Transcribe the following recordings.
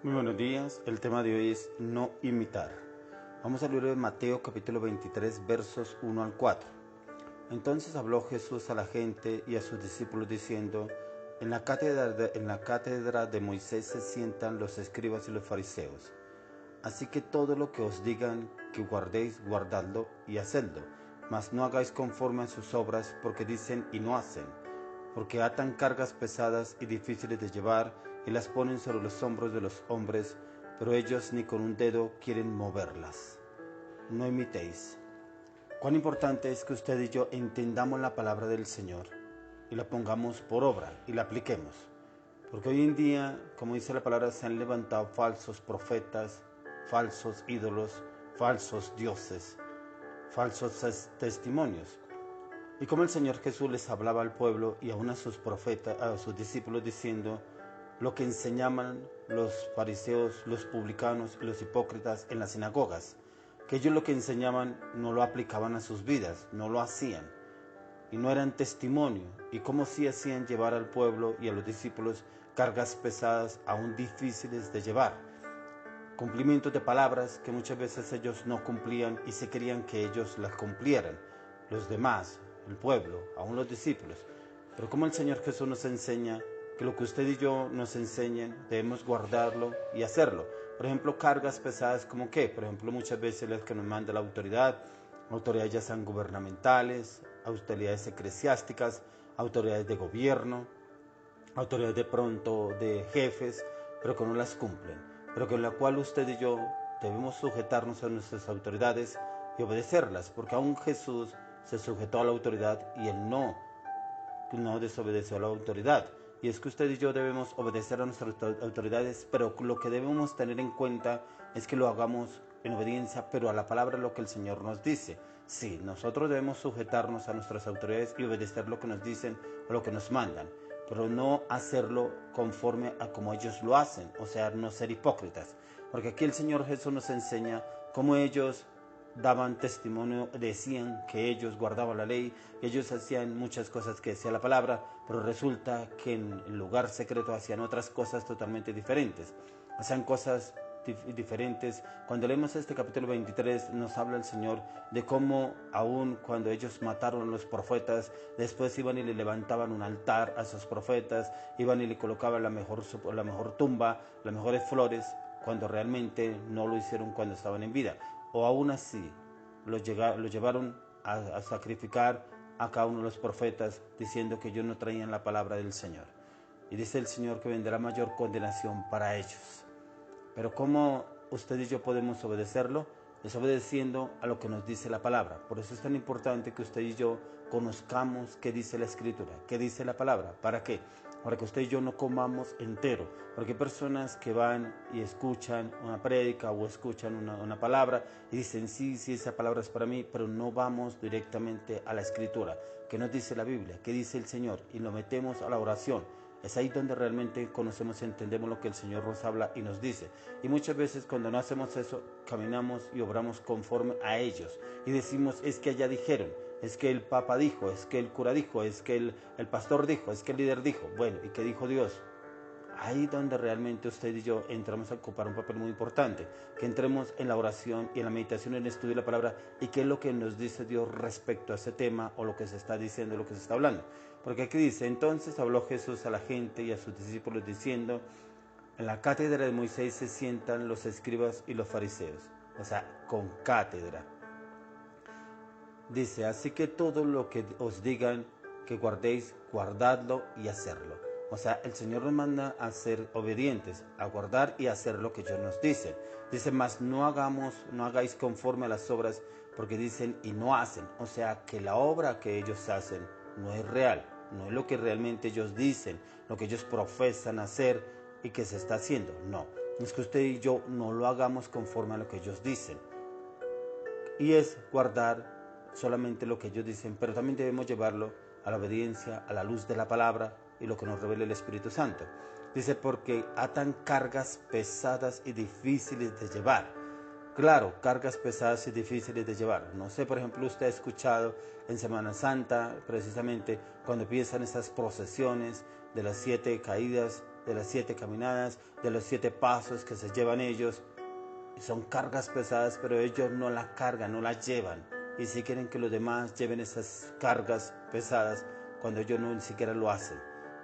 Muy buenos días, el tema de hoy es no imitar. Vamos al libro de Mateo capítulo 23 versos 1 al 4. Entonces habló Jesús a la gente y a sus discípulos diciendo: en la cátedra de Moisés se sientan los escribas y los fariseos. Así que todo lo que os digan que guardéis, guardadlo y hacedlo, mas no hagáis conforme a sus obras, porque dicen y no hacen, porque atan cargas pesadas y difíciles de llevar y las ponen sobre los hombros de los hombres, pero ellos ni con un dedo quieren moverlas. No imitéis. Cuán importante es que usted y yo entendamos la palabra del Señor y la pongamos por obra y la apliquemos. Porque hoy en día, como dice la palabra, se han levantado falsos profetas, falsos ídolos, falsos dioses, falsos testimonios. Y como el Señor Jesús les hablaba al pueblo y aún a sus profetas, a sus discípulos, diciendo lo que enseñaban los fariseos, los publicanos y los hipócritas en las sinagogas, que ellos lo que enseñaban no lo aplicaban a sus vidas, no lo hacían y no eran testimonio, y cómo sí hacían llevar al pueblo y a los discípulos cargas pesadas aún difíciles de llevar, cumplimientos de palabras que muchas veces ellos no cumplían y se querían que ellos las cumplieran, los demás, el pueblo, aún los discípulos. Pero como el Señor Jesús nos enseña que lo que usted y yo nos enseñen debemos guardarlo y hacerlo. Por ejemplo, cargas pesadas como qué, por ejemplo, muchas veces las que nos manda la autoridades ya sean gubernamentales, autoridades eclesiásticas, autoridades de gobierno, autoridades de pronto de jefes, pero que no las cumplen, pero con la cual usted y yo debemos sujetarnos a nuestras autoridades y obedecerlas, porque aún Jesús se sujetó a la autoridad y él no desobedeció a la autoridad. Y es que usted y yo debemos obedecer a nuestras autoridades, pero lo que debemos tener en cuenta es que lo hagamos en obediencia, pero a la palabra, lo que el Señor nos dice. Sí, nosotros debemos sujetarnos a nuestras autoridades y obedecer lo que nos dicen o lo que nos mandan, pero no hacerlo conforme a como ellos lo hacen, o sea, no ser hipócritas. Porque aquí el Señor Jesús nos enseña cómo ellos daban testimonio, decían que ellos guardaban la ley, ellos hacían muchas cosas que decía la palabra, pero resulta que en el lugar secreto hacían otras cosas totalmente diferentes, hacían cosas diferentes. Cuando leemos este capítulo 23 nos habla el Señor de cómo aún cuando ellos mataron a los profetas, después iban y le levantaban un altar a esos profetas, iban y le colocaban la mejor tumba, las mejores flores, cuando realmente no lo hicieron cuando estaban en vida. O aún así lo llevaron a sacrificar a cada uno de los profetas, diciendo que ellos no traían la palabra del Señor. Y dice el Señor que vendrá mayor condenación para ellos. Pero ¿cómo usted y yo podemos obedecerlo? Es obedeciendo a lo que nos dice la palabra. Por eso es tan importante que usted y yo conozcamos qué dice la Escritura, qué dice la palabra. ¿Para qué? Para que usted y yo no comamos entero. Porque hay personas que van y escuchan una prédica o escuchan una palabra y dicen, sí, esa palabra es para mí, pero no vamos directamente a la Escritura. ¿Qué nos dice la Biblia? ¿Qué dice el Señor? Y lo metemos a la oración. Es ahí donde realmente conocemos y entendemos lo que el Señor nos habla y nos dice. Y muchas veces cuando no hacemos eso, caminamos y obramos conforme a ellos. Y decimos, es que allá dijeron, es que el Papa dijo, es que el cura dijo, es que el pastor dijo, es que el líder dijo. Bueno, ¿y qué dijo Dios? Ahí donde realmente usted y yo entramos a ocupar un papel muy importante, que entremos en la oración y en la meditación, en el estudio de la palabra, y qué es lo que nos dice Dios respecto a ese tema o lo que se está diciendo, lo que se está hablando. Porque aquí dice, entonces habló Jesús a la gente y a sus discípulos diciendo, en la cátedra de Moisés se sientan los escribas y los fariseos, o sea, con cátedra. Dice, así que todo lo que os digan que guardéis, guardadlo y hacerlo. O sea, el Señor nos manda a ser obedientes, a guardar y a hacer lo que ellos nos dicen. Dice, mas no hagáis conforme a las obras, porque dicen y no hacen. O sea, que la obra que ellos hacen no es real, no es lo que realmente ellos dicen, lo que ellos profesan hacer y que se está haciendo. No, es que usted y yo no lo hagamos conforme a lo que ellos dicen. Y es guardar solamente lo que ellos dicen, pero también debemos llevarlo a la obediencia, a la luz de la palabra y lo que nos revela el Espíritu Santo. Dice, porque atan cargas pesadas y difíciles de llevar. Claro, cargas pesadas y difíciles de llevar. No sé, por ejemplo, usted ha escuchado en Semana Santa, precisamente, cuando empiezan esas procesiones de las 7 caídas de las 7 caminadas, de los 7 pasos que se llevan ellos. Son cargas pesadas, pero ellos no la cargan, no la llevan. Y si quieren que los demás lleven esas cargas pesadas, cuando ellos no ni siquiera lo hacen.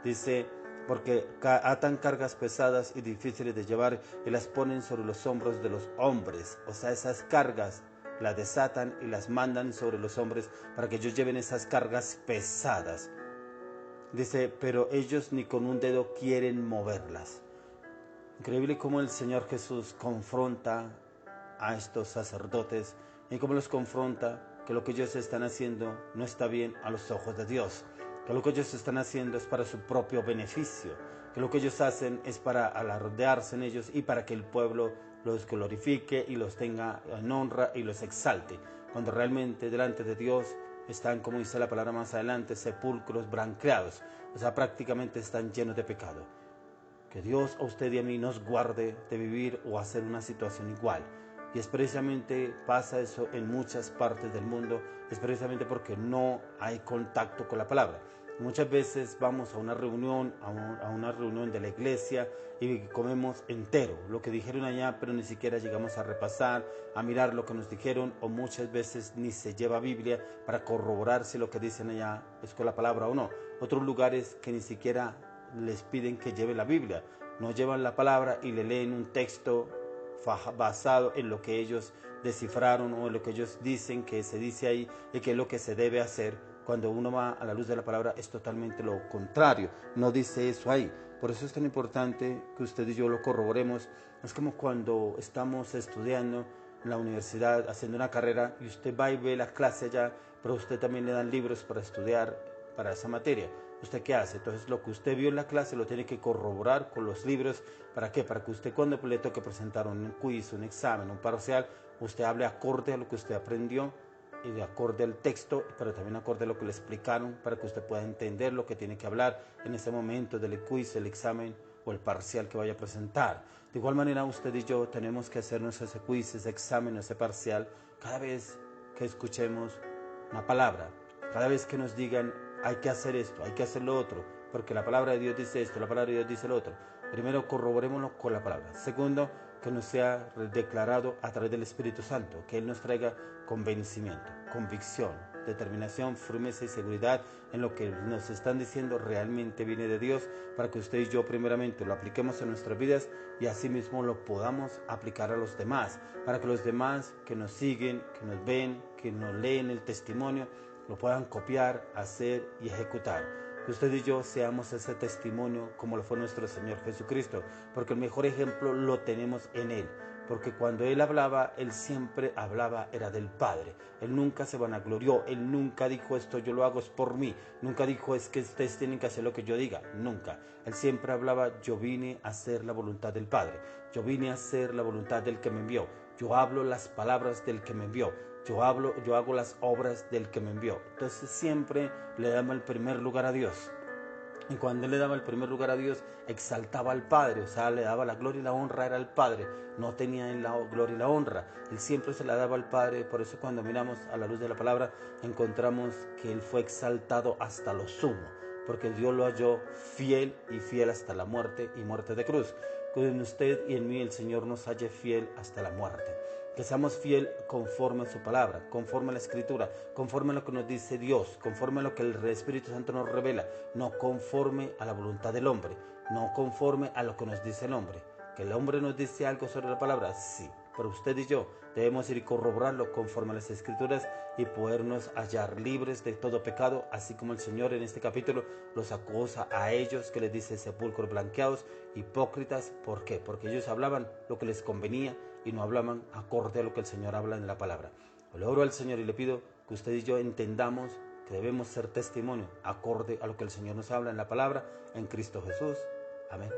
Dice, porque atan cargas pesadas y difíciles de llevar y las ponen sobre los hombros de los hombres. O sea, esas cargas las desatan y las mandan sobre los hombres para que ellos lleven esas cargas pesadas. Dice, pero ellos ni con un dedo quieren moverlas. Increíble cómo el Señor Jesús confronta a estos sacerdotes y cómo los confronta que lo que ellos están haciendo no está bien a los ojos de Dios, que lo que ellos están haciendo es para su propio beneficio, que lo que ellos hacen es para alardearse en ellos y para que el pueblo los glorifique y los tenga en honra y los exalte, cuando realmente delante de Dios están, como dice la palabra más adelante, sepulcros branqueados, o sea, prácticamente están llenos de pecado. Que Dios a usted y a mí nos guarde de vivir o hacer una situación igual. Y es precisamente pasa eso en muchas partes del mundo, es precisamente porque no hay contacto con la palabra. Muchas veces vamos a una reunión de la iglesia y comemos entero lo que dijeron allá, pero ni siquiera llegamos a repasar, a mirar lo que nos dijeron, o muchas veces ni se lleva Biblia para corroborar si lo que dicen allá es con la palabra o no. Otros lugares que ni siquiera les piden que lleve la Biblia, no llevan la palabra y le leen un texto basado en lo que ellos descifraron o en lo que ellos dicen que se dice ahí y que es lo que se debe hacer. Cuando uno va a la luz de la palabra es totalmente lo contrario, no dice eso ahí. Por eso es tan importante que usted y yo lo corroboremos. Es como cuando estamos estudiando en la universidad, haciendo una carrera, y usted va y ve la clase allá, pero usted también le dan libros para estudiar para esa materia. ¿Usted qué hace? Entonces lo que usted vio en la clase lo tiene que corroborar con los libros. ¿Para qué? Para que usted cuando le toque presentar un quiz, un examen, un parcial, usted hable acorde a lo que usted aprendió y de acorde al texto, pero también acorde a lo que le explicaron, para que usted pueda entender lo que tiene que hablar en ese momento del quiz, el examen o el parcial que vaya a presentar. De igual manera usted y yo tenemos que hacernos ese quiz, ese examen, ese parcial, cada vez que escuchemos una palabra, cada vez que nos digan hay que hacer esto, hay que hacer lo otro, porque la palabra de Dios dice esto, la palabra de Dios dice lo otro. Primero, corroborémoslo con la palabra. Segundo, que nos sea declarado a través del Espíritu Santo, que Él nos traiga convencimiento, convicción, determinación, firmeza y seguridad en lo que nos están diciendo realmente viene de Dios, para que usted y yo primeramente lo apliquemos en nuestras vidas y asimismo lo podamos aplicar a los demás, para que los demás que nos siguen, que nos ven, que nos leen el testimonio, lo puedan copiar, hacer y ejecutar. Que usted y yo seamos ese testimonio como lo fue nuestro Señor Jesucristo, porque el mejor ejemplo lo tenemos en Él, porque cuando Él hablaba, Él siempre hablaba era del Padre. Él nunca se vanaglorió, Él nunca dijo esto yo lo hago es por mí, nunca dijo es que ustedes tienen que hacer lo que yo diga, nunca. Él siempre hablaba yo vine a hacer la voluntad del Padre, yo vine a hacer la voluntad del que me envió, yo hablo las palabras del que me envió. Yo hago las obras del que me envió. Entonces siempre le daba el primer lugar a Dios. Y cuando él le daba el primer lugar a Dios, exaltaba al Padre, o sea, le daba la gloria y la honra era al Padre. No tenía en la gloria y la honra. Él siempre se la daba al Padre. Por eso cuando miramos a la luz de la palabra, encontramos que él fue exaltado hasta lo sumo, porque Dios lo halló fiel y fiel hasta la muerte y muerte de cruz. Que en usted y en mí el Señor nos halle fiel hasta la muerte. Que seamos fiel conforme a su palabra, conforme a la Escritura, conforme a lo que nos dice Dios, conforme a lo que el Espíritu Santo nos revela, no conforme a la voluntad del hombre, no conforme a lo que nos dice el hombre. ¿Que el hombre nos dice algo sobre la palabra? Sí, pero usted y yo debemos ir y corroborarlo conforme a las Escrituras y podernos hallar libres de todo pecado, así como el Señor en este capítulo los acusa a ellos, que les dice sepulcros blanqueados, hipócritas. ¿Por qué? Porque ellos hablaban lo que les convenía y no hablaban acorde a lo que el Señor habla en la palabra. Le oro al Señor y le pido que usted y yo entendamos que debemos ser testimonio acorde a lo que el Señor nos habla en la palabra, en Cristo Jesús. Amén.